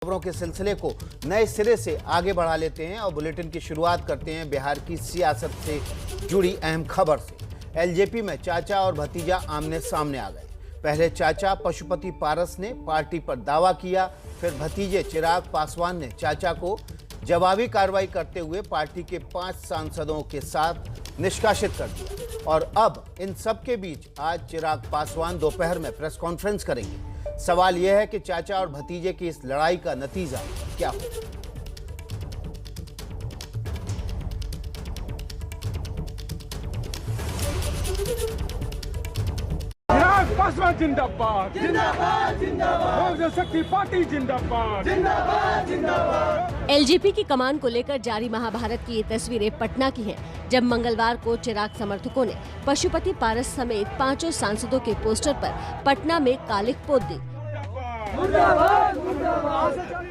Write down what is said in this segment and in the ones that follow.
खबरों के सिलसिले को नए सिरे से आगे बढ़ा लेते हैं और बुलेटिन की शुरुआत करते हैं बिहार की सियासत से जुड़ी अहम खबर से। एलजेपी में चाचा और भतीजा आमने सामने आ गए। पहले चाचा पशुपति पारस ने पार्टी पर दावा किया, फिर भतीजे चिराग पासवान ने चाचा को जवाबी कार्रवाई करते हुए पार्टी के 5 सांसदों के साथ निष्कासित कर दिया। और अब इन सब के बीच आज चिराग पासवान दोपहर में प्रेस कॉन्फ्रेंस करेंगे। सवाल यह है कि चाचा और भतीजे की इस लड़ाई का नतीजा क्या होगा। चिराग पासवान जिंदाबाद जिंदाबाद जिंदाबाद, लोक जनशक्ति पार्टी जिंदाबाद जिंदाबाद जिंदाबाद। एलजेपी की कमान को लेकर जारी महाभारत की ये तस्वीरें पटना की हैं, जब मंगलवार को चिराग समर्थकों ने पशुपति पारस समेत 5 सांसदों के पोस्टर पर पटना में कालिख पोत दी। मुर्दाबाद मुर्दाबाद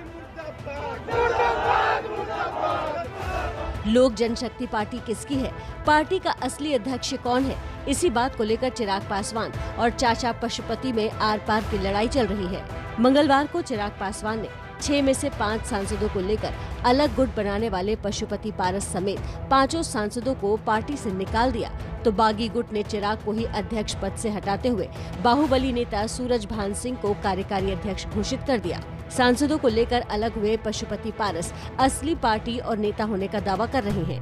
लोक जनशक्ति पार्टी किसकी है, पार्टी का असली अध्यक्ष कौन है, इसी बात को लेकर चिराग पासवान और चाचा पशुपति में आर पार की लड़ाई चल रही है। मंगलवार को चिराग पासवान ने 6 में से 5 सांसदों को लेकर अलग गुट बनाने वाले पशुपति पारस समेत 5 सांसदों को पार्टी से निकाल दिया, तो बागी गुट ने चिराग को ही अध्यक्ष पद से हटाते हुए बाहुबली नेता सूरजभान सिंह को कार्यकारी अध्यक्ष घोषित कर दिया। सांसदों को लेकर अलग हुए पशुपति पारस असली पार्टी और नेता होने का दावा कर रहे हैं।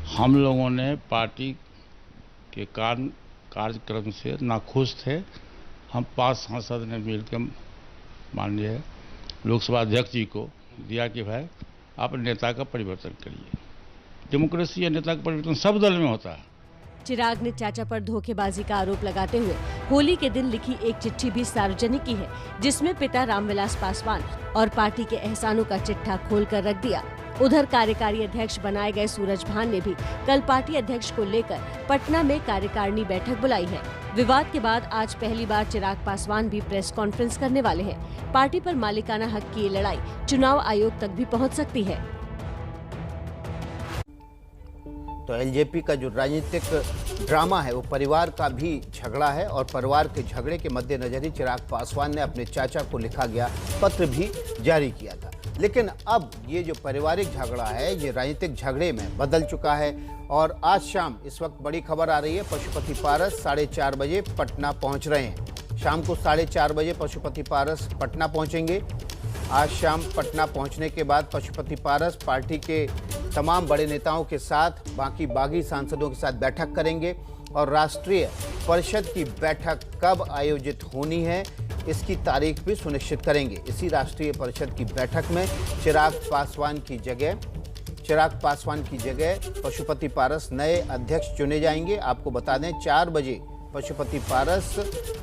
हम लोगों ने पार्टी के कार्यक्रम से नाखुश थे। हम 5 सांसद ने मिलकर माननीय लोकसभा अध्यक्ष जी को दिया कि भाई आप नेता का परिवर्तन करिए। डेमोक्रेसी या नेता का परिवर्तन सब दल में होता है। चिराग ने चाचा पर धोखेबाजी का आरोप लगाते हुए होली के दिन लिखी एक चिट्ठी भी सार्वजनिक की है, जिसमें पिता रामविलास पासवान और पार्टी के एहसानों का चिट्ठा खोलकर रख दिया। उधर कार्यकारी अध्यक्ष बनाए गए सूरजभान ने भी कल पार्टी अध्यक्ष को लेकर पटना में कार्यकारिणी बैठक बुलाई है। विवाद के बाद आज पहली बार चिराग पासवान भी प्रेस कॉन्फ्रेंस करने वाले हैं। पार्टी पर मालिकाना हक की ये लड़ाई चुनाव आयोग तक भी पहुंच सकती है। तो एलजेपी का जो राजनीतिक ड्रामा है वो परिवार का भी झगड़ा है और परिवार के झगड़े के मद्देनजर ही चिराग पासवान ने अपने चाचा को लिखा गया पत्र भी जारी किया था। लेकिन अब ये जो पारिवारिक झगड़ा है ये राजनीतिक झगड़े में बदल चुका है और आज शाम इस वक्त बड़ी खबर आ रही है, पशुपति पारस 4:30 बजे पटना पहुंच रहे हैं। शाम को 4:30 बजे पशुपति पारस पटना पहुंचेंगे। आज शाम पटना पहुंचने के बाद पशुपति पारस पार्टी के तमाम बड़े नेताओं के साथ बाकी बागी सांसदों के साथ बैठक करेंगे और राष्ट्रीय परिषद की बैठक कब आयोजित होनी है इसकी तारीख भी सुनिश्चित करेंगे। इसी राष्ट्रीय परिषद की बैठक में चिराग पासवान की जगह पशुपति पारस नए अध्यक्ष चुने जाएंगे। आपको बता दें 4 बजे पशुपति पारस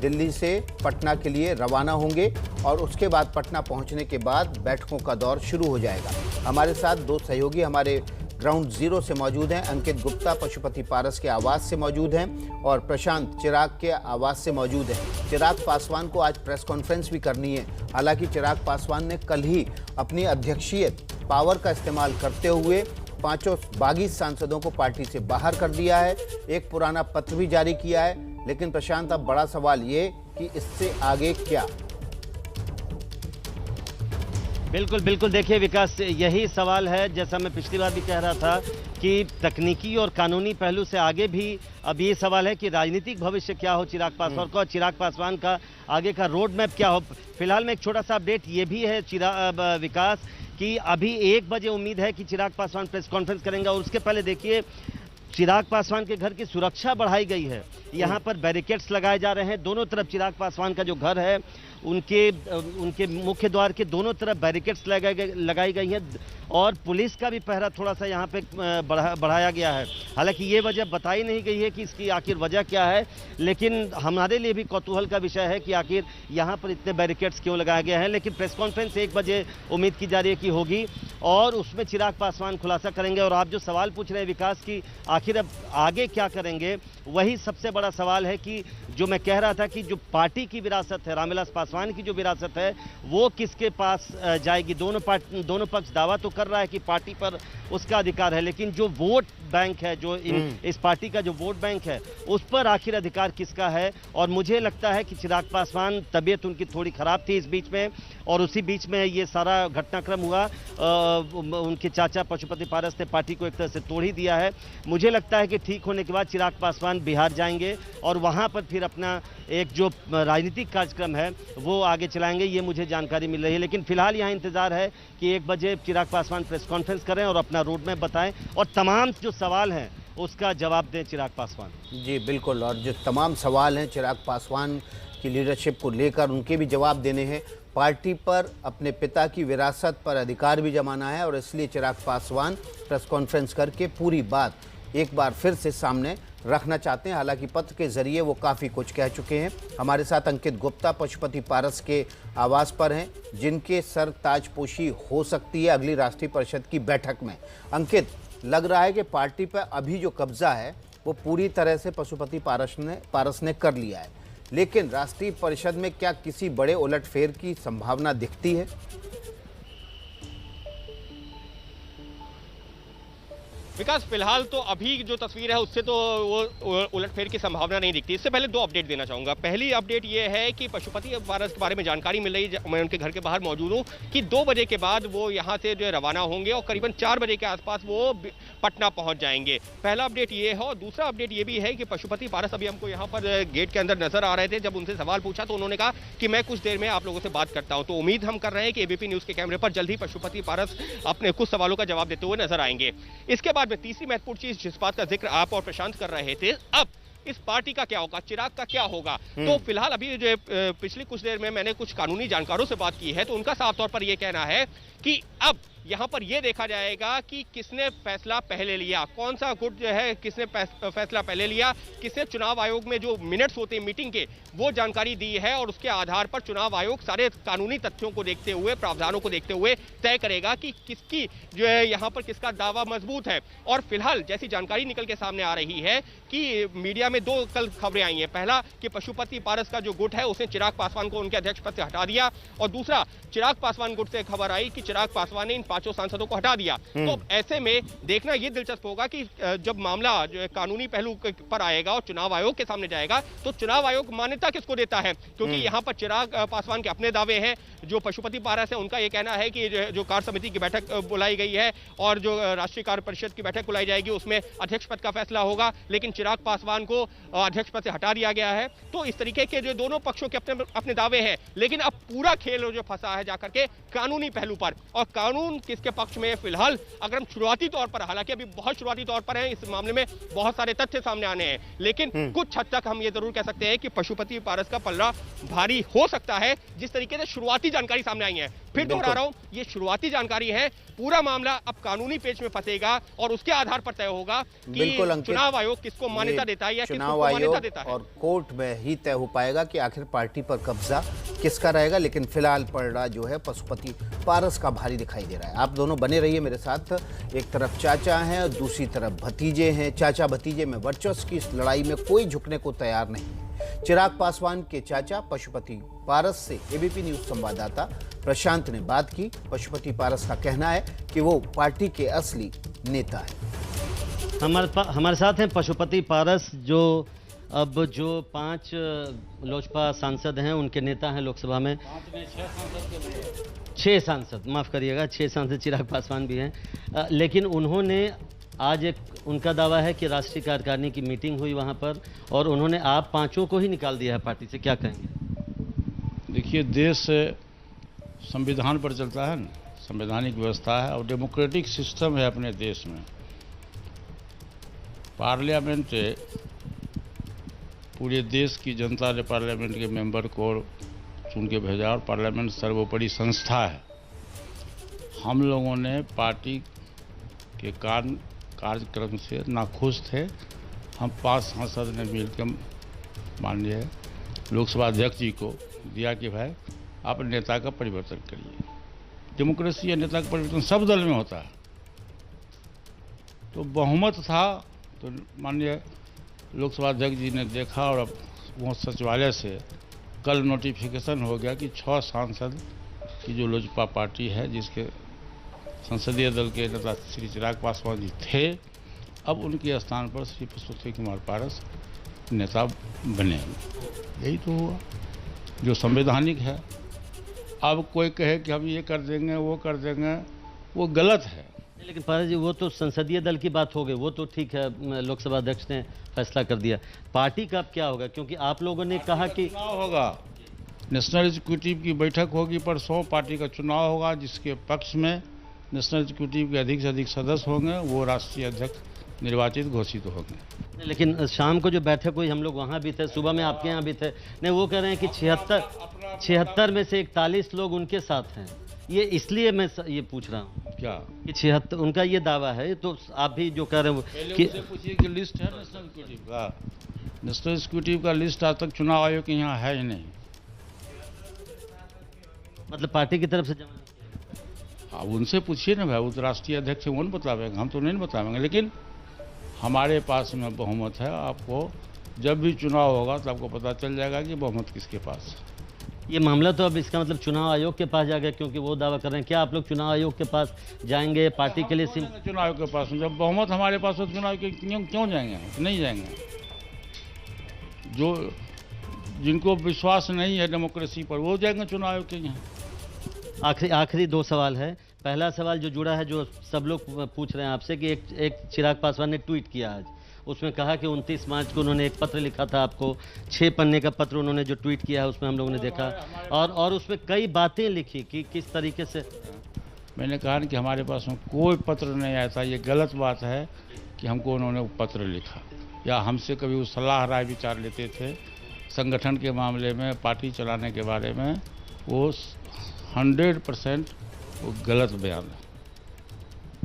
दिल्ली से पटना के लिए रवाना होंगे और उसके बाद पटना पहुंचने के बाद बैठकों का दौर शुरू हो जाएगा। हमारे साथ 2 सहयोगी हमारे ग्राउंड जीरो से मौजूद हैं। अंकित गुप्ता पशुपति पारस के आवास से मौजूद हैं और प्रशांत चिराग के आवास से मौजूद हैं। चिराग पासवान को आज प्रेस कॉन्फ्रेंस भी करनी है। हालांकि चिराग पासवान ने कल ही अपनी अध्यक्षीय पावर का इस्तेमाल करते हुए 5 बागी सांसदों को पार्टी से बाहर कर दिया है। एक पुराना पत्र भी जारी किया है। लेकिन प्रशांत, अब बड़ा सवाल ये कि इससे आगे क्या? बिल्कुल बिल्कुल, देखिए विकास, यही सवाल है। जैसा मैं पिछली बार भी कह रहा था कि तकनीकी और कानूनी पहलू से आगे भी अब ये सवाल है कि राजनीतिक भविष्य क्या हो चिराग पासवान का और चिराग पासवान का आगे का रोड मैप क्या हो। फिलहाल में एक छोटा सा अपडेट ये भी है विकास कि अभी 1 बजे उम्मीद है कि चिराग पासवान प्रेस कॉन्फ्रेंस करेंगे और उसके पहले देखिए चिराग पासवान के घर की सुरक्षा बढ़ाई गई है। यहाँ पर बैरिकेड्स लगाए जा रहे हैं। दोनों तरफ चिराग पासवान का जो घर है उनके मुख्य द्वार के दोनों तरफ बैरिकेड्स लगाई गई हैं और पुलिस का भी पहरा थोड़ा सा यहाँ पे बढ़ाया गया है। हालांकि ये वजह बताई नहीं गई है कि इसकी आखिर वजह क्या है, लेकिन हमारे लिए भी कौतूहल का विषय है कि आखिर यहाँ पर इतने बैरिकेड्स क्यों लगाए गए हैं। लेकिन प्रेस कॉन्फ्रेंस 1 बजे उम्मीद की जा रही है कि होगी और उसमें चिराग पासवान खुलासा करेंगे। और आप जो सवाल पूछ रहे हैं विकास की आखिर अब आगे क्या करेंगे, वही सबसे बड़ा सवाल है कि जो मैं कह रहा था कि जो पार्टी की विरासत है, रामविलास पासवान की जो विरासत है, वो किसके पास जाएगी। दोनों पक्ष दावा तो कर रहा है कि पार्टी पर उसका अधिकार है, लेकिन जो वोट बैंक है, जो इस पार्टी का जो वोट बैंक है, उस पर आखिर अधिकार किसका है। और मुझे लगता है कि चिराग पासवान, तबीयत उनकी थोड़ी खराब थी इस बीच में, और उसी बीच में ये सारा घटनाक्रम हुआ। उनके चाचा पशुपति पारस ने पार्टी को एक तरह से तोड़ ही दिया है। मुझे लगता है कि ठीक होने के बाद चिराग पासवान बिहार जाएंगे और वहां पर फिर अपना एक जो राजनीतिक कार्यक्रम है वो आगे चलाएंगे, ये मुझे जानकारी मिल रही है। लेकिन फिलहाल यहाँ इंतजार है कि 1 बजे चिराग पासवान प्रेस कॉन्फ्रेंस करें और अपना रोड मैप बताएं और तमाम जो सवाल हैं उसका जवाब दें चिराग पासवान। जी बिल्कुल, और जो तमाम सवाल हैं चिराग पासवान की लीडरशिप को लेकर, उनके भी जवाब देने हैं। पार्टी पर अपने पिता की विरासत पर अधिकार भी जमाना है और इसलिए चिराग पासवान प्रेस कॉन्फ्रेंस करके पूरी बात एक बार फिर से सामने रखना चाहते हैं। हालांकि पत्र के जरिए वो काफ़ी कुछ कह चुके हैं। हमारे साथ अंकित गुप्ता पशुपति पारस के आवास पर हैं, जिनके सर ताजपोशी हो सकती है अगली राष्ट्रीय परिषद की बैठक में। अंकित, लग रहा है कि पार्टी पर अभी जो कब्जा है वो पूरी तरह से पशुपति पारस ने कर लिया है, लेकिन राष्ट्रीय परिषद में क्या किसी बड़े उलटफेर की संभावना दिखती है? विकास, फिलहाल तो अभी जो तस्वीर है उससे तो वो उलटफेर की संभावना नहीं दिखती। इससे पहले 2 अपडेट देना चाहूँगा। पहली अपडेट ये है कि पशुपति पारस के बारे में जानकारी मिल रही है, मैं उनके घर के बाहर मौजूद हूँ, कि 2 बजे के बाद वो यहाँ से जो है रवाना होंगे और करीबन 4 बजे के आसपास वो पटना पहुँच जाएंगे। पहला अपडेट ये है। और दूसरा अपडेट ये भी है कि पशुपति पारस अभी हमको यहाँ पर गेट के अंदर नजर आ रहे थे। जब उनसे सवाल पूछा तो उन्होंने कहा कि मैं कुछ देर में आप लोगों से बात करता हूँ। तो उम्मीद हम कर रहे हैं कि एबीपी न्यूज़ के कैमरे पर जल्द ही पशुपति पारस अपने कुछ सवालों का जवाब देते हुए नजर आएंगे। इसके बाद में तीसरी महत्वपूर्ण चीज जिस बात का जिक्र आप और प्रशांत कर रहे थे, अब इस पार्टी का क्या होगा, चिराग का क्या होगा। तो फिलहाल अभी जो पिछली कुछ देर में मैंने कुछ कानूनी जानकारों से बात की है, तो उनका साफ तौर पर यह कहना है कि अब यहाँ पर यह देखा जाएगा कि किसने फैसला पहले लिया, कौन सा गुट जो है किसने फैसला पहले लिया, किसने चुनाव आयोग में जो मिनट्स होते हैं मीटिंग के वो जानकारी दी है, और उसके आधार पर चुनाव आयोग सारे कानूनी तथ्यों को देखते हुए, प्रावधानों को देखते हुए तय करेगा कि किसकी जो है यहाँ पर किसका दावा मजबूत है। और फिलहाल जैसी जानकारी निकल के सामने आ रही है कि मीडिया में 2 कल खबरें आई हैं। पहला कि पशुपति पारस का जो गुट है उसने चिराग पासवान को उनके अध्यक्ष पद से हटा दिया, और दूसरा चिराग पासवान गुट से खबर आई कि चिराग पासवान ने इन 5 सांसदों को हटा दिया। तो ऐसे में देखना यह दिलचस्प होगा कि जब मामला जो है कानूनी पहलू पर आएगा और चुनाव आयोग के सामने जाएगा तो चुनाव आयोग मान्यता किसको देता है, क्योंकि यहाँ पर चिराग पासवान के अपने दावे हैं। जो पशुपति पारस है उनका यह कहना है कि जो कार्य समिति की बैठक बुलाई गई है और जो राष्ट्रीय कार्य परिषद की बैठक बुलाई जाएगी उसमें अध्यक्ष पद का फैसला होगा, लेकिन चिराग पासवान को अध्यक्ष पद से हटा दिया गया है। तो इस तरीके के जो दोनों पक्षों के अपने दावे हैं, लेकिन अब पूरा खेल जो फंसा है जाकर के कानूनी पहलू पर, और कानून किसके पक्ष में फिलहाल अगर हम शुरुआती तौर पर, हालांकि अभी बहुत शुरुआती तौर पर है, इस मामले में बहुत सारे तथ्य सामने आने हैं, लेकिन कुछ हद तक हम ये जरूर कह सकते हैं कि पशुपति पारस का पल्ला भारी हो सकता है, जिस तरीके से शुरुआती जानकारी सामने आई है। फिर दोहरा रहा हूं, ये शुरुआती जानकारी है, पूरा मामला अब कानूनी पेच में फंसेगा और उसके आधार पर तय होगा कि चुनाव आयोग किसको मान्यता देता है या किसको मान्यता देता है, और कोर्ट में ही तय हो पाएगा कि आखिर पार्टी पर कब्जा किसका रहेगा। लेकिन फिलहाल पलड़ा जो है पशुपति पारस का भारी दिखाई दे रहा है। आप दोनों बने रहिए मेरे साथ। एक तरफ चाचा हैं और दूसरी तरफ भतीजे हैं। चाचा भतीजे में वर्चस्व की इस लड़ाई में कोई झुकने को तैयार नहीं है। चिराग पासवान के चाचा पशुपति पारस से एबीपी न्यूज संवाददाता प्रशांत ने बात की। पशुपति पारस का कहना है कि वो पार्टी के असली नेता है। हमारे साथ हैं पशुपति पारस, जो अब जो 5 लोजपा सांसद हैं उनके नेता हैं लोकसभा में। 6 सांसद, माफ करिएगा, 6 सांसद चिराग पासवान भी हैं, लेकिन उन्होंने आज एक उनका दावा है कि राष्ट्रीय कार्यकारिणी की मीटिंग हुई वहां पर और उन्होंने आप 5 को ही निकाल दिया है पार्टी से, क्या कहेंगे? देखिए, देश संविधान पर चलता है ना, संवैधानिक व्यवस्था है और डेमोक्रेटिक सिस्टम है अपने देश में। पार्लियामेंट, पूरे देश की जनता ने पार्लियामेंट के मेंबर को चुन के भेजा और पार्लियामेंट सर्वोपरि संस्था है। हम लोगों ने पार्टी के कार्यक्रम से नाखुश थे। हम 5 सांसद ने मिलकर माननीय लोकसभा अध्यक्ष जी को दिया कि भाई आप नेता का परिवर्तन करिए। डेमोक्रेसी या नेता का परिवर्तन सब दल में होता है। तो बहुमत था, तो माननीय लोकसभा अध्यक्ष जी ने देखा और अब वो सचिवालय से कल नोटिफिकेशन हो गया कि 6 सांसद की जो लोजपा पार्टी है, जिसके संसदीय दल के नेता श्री चिराग पासवान जी थे, अब उनके स्थान पर श्री पशुपति कुमार पारस नेता बने। यही तो हुआ जो संवैधानिक है। अब कोई कहे कि हम ये कर देंगे, वो कर देंगे, वो गलत है। लेकिन पारस जी, वो तो संसदीय दल की बात हो गई, वो तो ठीक है, लोकसभा अध्यक्ष ने फैसला कर दिया। पार्टी का अब क्या होगा? क्योंकि आप लोगों ने कहा कि चुनाव होगा, नेशनल एग्जीक्यूटिव की बैठक होगी परसों, पार्टी का चुनाव होगा, जिसके पक्ष में नेशनल एग्जीक्यूटिव के अधिक से अधिक सदस्य होंगे, वो राष्ट्रीय अध्यक्ष निर्वाचित घोषित होंगे। लेकिन शाम को जो बैठक हुई, हम लोग वहाँ भी थे, सुबह में आपके यहाँ भी थे, नहीं वो कह रहे हैं कि 76 में से 41 लोग उनके साथ हैं। ये इसलिए मैं ये पूछ रहा हूँ क्या कि 76, उनका ये दावा है, तो आप भी जो कह रहे हो कि पूछिए कि लिस्ट है नेशनल एग्जीक्यूटिव का। नेशनल एग्जीक्यूटिव का लिस्ट आज तक चुनाव आयोग के यहाँ है ही नहीं। मतलब पार्टी की तरफ से जमा? अब उनसे पूछिए ना भाई, वो तो राष्ट्रीय अध्यक्ष है, वो नहीं बतावेंगे, हम तो नहीं बतावेंगे। लेकिन हमारे पास में बहुमत है। आपको जब भी चुनाव होगा तो आपको पता चल जाएगा कि बहुमत किसके पास है। ये मामला तो अब इसका मतलब चुनाव आयोग के पास जा गया, क्योंकि वो दावा कर रहे हैं। क्या आप लोग चुनाव आयोग के पास जाएंगे पार्टी के लिए? चुनाव आयोग के पास जब बहुमत हमारे पास हो, चुनाव के क्यों जाएंगे? नहीं जाएंगे। जो जिनको विश्वास नहीं है डेमोक्रेसी पर, वो जाएंगे चुनाव आयोग के यहाँ। आखिरी 2 सवाल है। पहला सवाल जो जुड़ा है, जो सब लोग पूछ रहे हैं आपसे, कि एक चिराग पासवान ने ट्वीट किया आज, उसमें कहा कि 29 मार्च को उन्होंने एक पत्र लिखा था आपको, 6 पन्ने का पत्र उन्होंने जो ट्वीट किया है उसमें हम लोगों ने देखा, और उसमें कई बातें लिखी कि किस तरीके से। मैंने कहा कि हमारे पास में कोई पत्र नहीं आया था। ये गलत बात है कि हमको उन्होंने पत्र लिखा, या हमसे कभी वो सलाह राय विचार लेते थे संगठन के मामले में, पार्टी चलाने के बारे में। वो 100% वो गलत बयान है।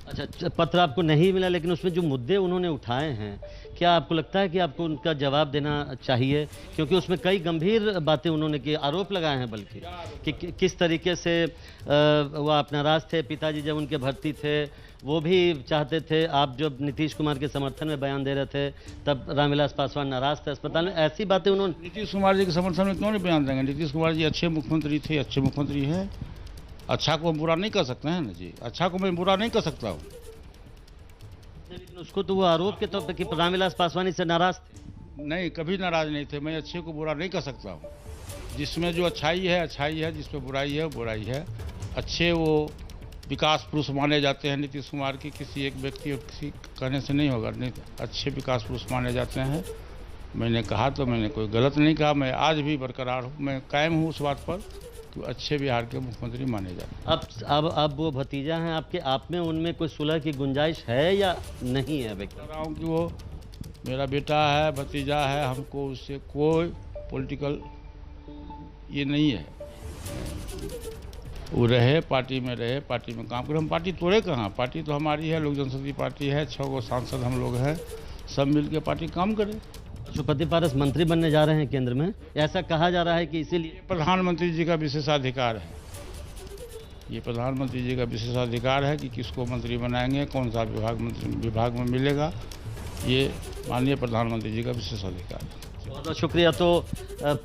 अच्छा, पत्र आपको नहीं मिला, लेकिन उसमें जो मुद्दे उन्होंने उठाए हैं, क्या आपको लगता है कि आपको उनका जवाब देना चाहिए? क्योंकि उसमें कई गंभीर बातें उन्होंने की, आरोप लगाए हैं बल्कि, कि किस तरीके से वो आप नाराज थे। पिताजी जब उनके भर्ती थे, वो भी चाहते थे, आप जब नीतीश कुमार के समर्थन में बयान दे रहे थे तब रामविलास पासवान नाराज थे अस्पताल में। ऐसी बातें उन्होंने। नीतीश कुमार जी के समर्थन में क्यों नहीं बयान देंगे? नीतीश कुमार जी अच्छे मुख्यमंत्री थे, अच्छे मुख्यमंत्री हैं। अच्छा को हम बुरा नहीं कर सकते हैं ना जी, अच्छा को मैं बुरा नहीं कर सकता हूँ। लेकिन उसको तो वो आरोप के तौर पर कि रामविलास पासवान से नाराज थे। नहीं, कभी नाराज नहीं थे। मैं अच्छे को बुरा नहीं कर सकता हूँ। जिसमें जो अच्छाई है, जिसमें बुराई है बुराई है। अच्छे वो विकास पुरुष माने जाते हैं नीतीश कुमार की, किसी एक व्यक्ति और किसी कहने से नहीं होगा। नहीं, अच्छे विकास पुरुष माने जाते हैं। मैंने कहा तो मैंने कोई गलत नहीं कहा। मैं आज भी बरकरार हूँ, मैं कायम हूँ उस बात पर कि अच्छे बिहार के मुख्यमंत्री माने जाते हैं। अब वो भतीजा हैं आपके, आप में उनमें कोई सुलह की गुंजाइश है या नहीं है? कह रहा हूँ कि वो मेरा बेटा है, भतीजा है, हमको उससे कोई पॉलिटिकल ये नहीं है। वो रहे पार्टी में, रहे पार्टी में काम करे। हम पार्टी तोड़े कहाँ? पार्टी तो हमारी है, लोक जनशक्ति पार्टी है, 6 सांसद हम लोग हैं, सब मिल के पार्टी काम करे। पशुपति पारस मंत्री बनने जा रहे हैं केंद्र में, ऐसा कहा जा रहा है कि इसीलिए। प्रधानमंत्री जी का विशेषाधिकार है। ये प्रधानमंत्री जी का विशेषाधिकार है कि किसको मंत्री बनाएंगे, कौन सा विभाग में मिलेगा। ये माननीय प्रधानमंत्री जी का विशेषाधिकार है। बहुत बहुत शुक्रिया। तो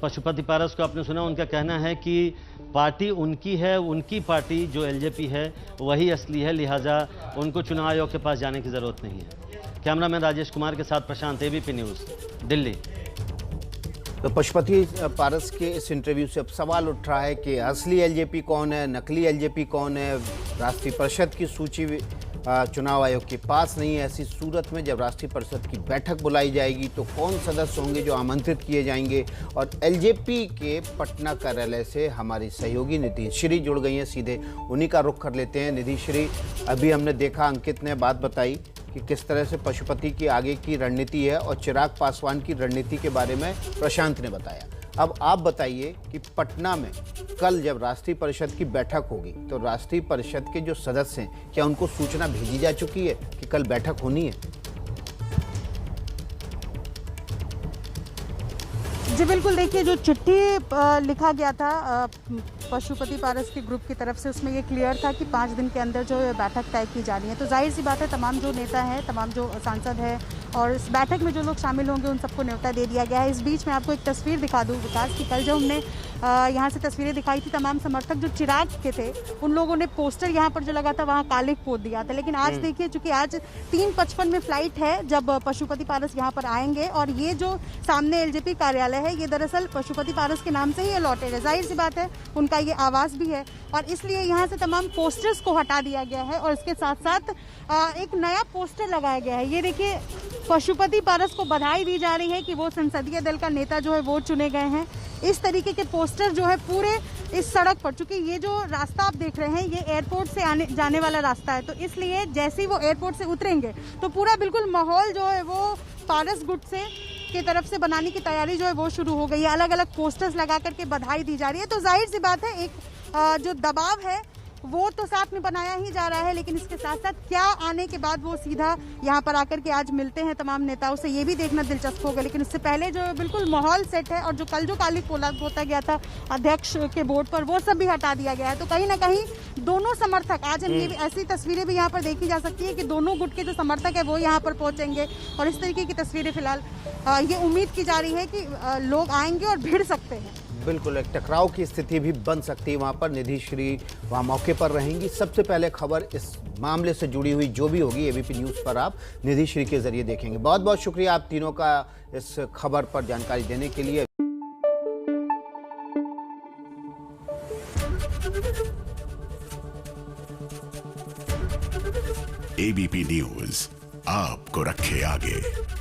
पशुपति पारस को आपने सुना, उनका कहना है कि पार्टी उनकी है, उनकी पार्टी जो एलजेपी है वही असली है, लिहाजा उनको चुनाव आयोग के पास जाने की जरूरत नहीं है। कैमरामैन राजेश कुमार के साथ प्रशांत, एबीपी न्यूज़, दिल्ली। तो पशुपति पारस के इस इंटरव्यू से अब सवाल उठ रहा है कि असली एलजेपी कौन है, नकली एलजेपी कौन है। राष्ट्रीय परिषद की सूची चुनाव आयोग के पास नहीं है। ऐसी सूरत में जब राष्ट्रीय परिषद की बैठक बुलाई जाएगी तो कौन सदस्य होंगे जो आमंत्रित किए जाएंगे? और एलजेपी के पटना कार्यालय से हमारी सहयोगी निधि श्री जुड़ गई हैं, सीधे उन्हीं का रुख कर लेते हैं। निधि श्री, अभी हमने देखा, अंकित ने बात बताई कि किस तरह से पशुपति की आगे की रणनीति है और चिराग पासवान की रणनीति के बारे में प्रशांत ने बताया। अब आप बताइए कि पटना में कल जब राष्ट्रीय परिषद की बैठक होगी तो राष्ट्रीय परिषद के जो सदस्य हैं, क्या उनको सूचना भेजी जा चुकी है कि कल बैठक होनी है? जी बिल्कुल, देखिए जो चिट्ठी लिखा गया था पशुपति पारस के ग्रुप की तरफ से उसमें ये क्लियर था कि 5 दिन के अंदर जो बैठक तय की जा रही है। तो जाहिर सी बात है तमाम जो नेता हैं, तमाम जो सांसद हैं और इस बैठक में जो लोग शामिल होंगे उन सबको न्योता दे दिया गया है। इस बीच मैं आपको एक तस्वीर दिखा दूँ विकास की, कल जो हमने यहाँ से तस्वीरें दिखाई थी, तमाम समर्थक जो चिराग के थे उन लोगों ने पोस्टर यहाँ पर जो लगा था वहाँ काले पोत दिया था। लेकिन आज देखिए, चूंकि आज 3:55 में फ्लाइट है जब पशुपति पारस यहाँ पर आएंगे और ये जो सामने एलजेपी कार्यालय है ये दरअसल पशुपति पारस के नाम से ही अलॉटेड है। जाहिर सी बात है उनका ये आवास भी है और इसलिए यहाँ से तमाम पोस्टर्स को हटा दिया गया है और इसके साथ साथ एक नया पोस्टर लगाया गया है। ये देखिए, पशुपति पारस को बधाई दी जा रही है कि वो संसदीय दल का नेता जो है वो चुने गए हैं। इस तरीके के पोस्टर जो है पूरे इस सड़क पर, चूंकि ये जो रास्ता आप देख रहे हैं ये एयरपोर्ट से जाने वाला रास्ता है, तो इसलिए जैसे ही वो एयरपोर्ट से उतरेंगे तो पूरा बिल्कुल माहौल जो है वो पारस गुट से की तरफ से बनाने की तैयारी जो है वो शुरू हो गई है। अलग अलग पोस्टर्स लगा करके बधाई दी जा रही है। तो जाहिर सी बात है एक जो दबाव है वो तो साथ में बनाया ही जा रहा है, लेकिन इसके साथ साथ क्या आने के बाद वो सीधा यहाँ पर आकर के आज मिलते हैं तमाम नेताओं से, ये भी देखना दिलचस्प होगा। लेकिन इससे पहले जो बिल्कुल माहौल सेट है और जो कल जो काली पोता गया था अध्यक्ष के बोर्ड पर वो सब भी हटा दिया गया है। तो कहीं ना कहीं दोनों समर्थक, आज हम ये भी ऐसी तस्वीरें भी यहाँ पर देखी जा सकती है कि दोनों गुट के जो समर्थक है वो यहाँ पर पहुंचेंगे और इस तरीके की तस्वीरें फिलहाल ये उम्मीद की जा रही है कि लोग आएंगे और भिड़ सकते हैं। बिल्कुल, एक टकराव की स्थिति भी बन सकती है वहाँ पर। निधि श्री वहाँ मौके पर रहेंगी। सबसे पहले खबर इस मामले से जुड़ी हुई जो भी होगी एबीपी न्यूज़ पर आप निधि श्री के जरिए देखेंगे। बहुत बहुत शुक्रिया आप तीनों का इस खबर पर जानकारी देने के लिए। एबीपी न्यूज़ आपको रखे आगे।